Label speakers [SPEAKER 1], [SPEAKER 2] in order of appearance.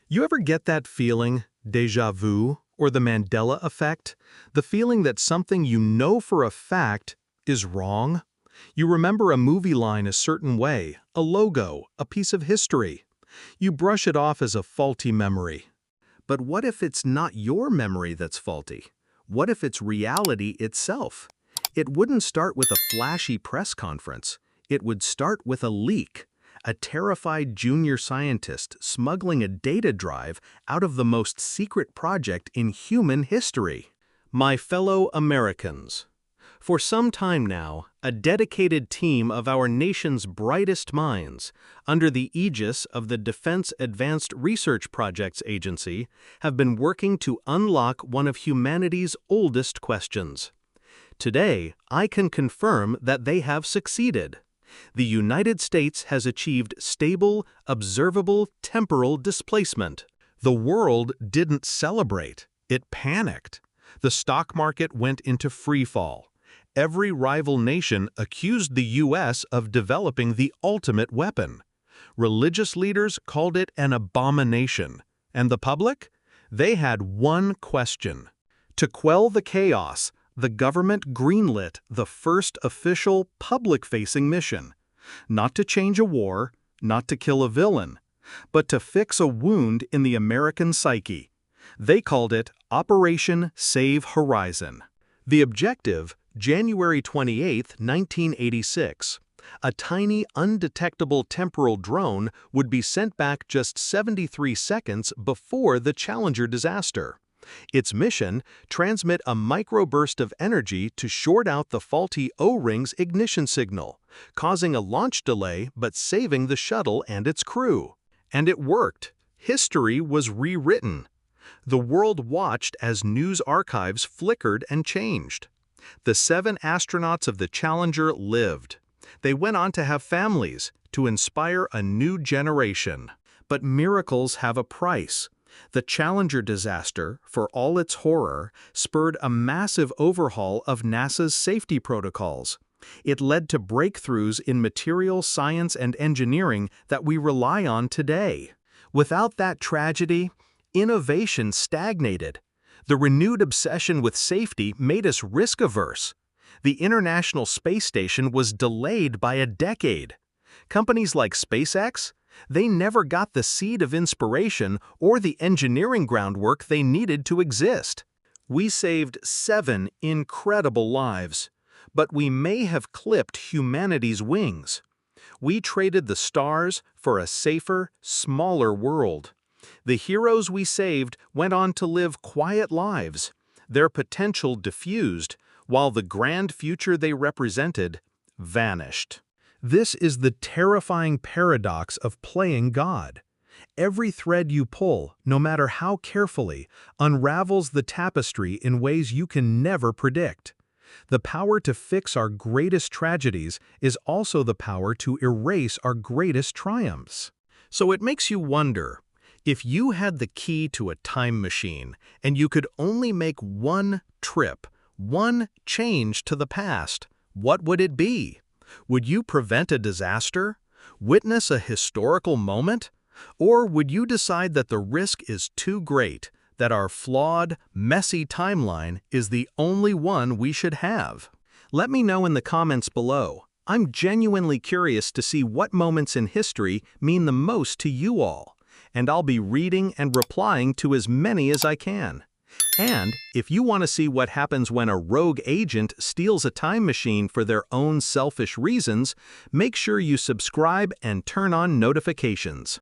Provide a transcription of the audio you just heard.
[SPEAKER 1] You ever get that feeling, déjà vu, or the Mandela effect? The feeling that something you know for a fact is wrong? You remember a movie line a certain way, a logo, a piece of history. You brush it off as a faulty memory. But what if it's not your memory that's faulty? What if it's reality itself? It wouldn't start with a flashy press conference. It would start with a leak. A terrified junior scientist smuggling a data drive out of the most secret project in human history. My fellow Americans, for some time now, a dedicated team of our nation's brightest minds, under the aegis of the Defense Advanced Research Projects Agency, have been working to unlock one of humanity's oldest questions. Today, I can confirm that they have succeeded. The United States has achieved stable, observable temporal displacement. The world didn't celebrate, it panicked. The stock market went into freefall. Every rival nation accused the U.S. of developing the ultimate weapon. Religious leaders called it an abomination. And the public? They had one question. To quell the chaos, the government greenlit the first official public-facing mission. Not to change a war, not to kill a villain, but to fix a wound in the American psyche. They called it Operation Save Horizon. The objective, January 28, 1986. A tiny, undetectable temporal drone would be sent back just 73 seconds before the Challenger disaster. Its mission, transmit a microburst of energy to short out the faulty O-ring's ignition signal, causing a launch delay but saving the shuttle and its crew. And it worked. History was rewritten. The world watched as news archives flickered and changed. The 7 astronauts of the Challenger lived. They went on to have families, to inspire a new generation. But miracles have a price. The Challenger disaster, for all its horror, spurred a massive overhaul of NASA's safety protocols. It led to breakthroughs in material science and engineering that we rely on today. Without that tragedy, innovation stagnated. The renewed obsession with safety made us risk-averse. The International Space Station was delayed by a decade. Companies like SpaceX? They never got the seed of inspiration or the engineering groundwork they needed to exist. We saved 7 incredible lives, but we may have clipped humanity's wings. We traded the stars for a safer, smaller world. The heroes we saved went on to live quiet lives, their potential diffused, while the grand future they represented vanished. This is the terrifying paradox of playing God. Every thread you pull, no matter how carefully, unravels the tapestry in ways you can never predict. The power to fix our greatest tragedies is also the power to erase our greatest triumphs. So it makes you wonder, if you had the key to a time machine and you could only make one trip, one change to the past, what would it be? Would you prevent a disaster? Witness a historical moment? Or would you decide that the risk is too great, that our flawed, messy timeline is the only one we should have? Let me know in the comments below. I'm genuinely curious to see what moments in history mean the most to you all, and I'll be reading and replying to as many as I can. And if you want to see what happens when a rogue agent steals a time machine for their own selfish reasons, make sure you subscribe and turn on notifications.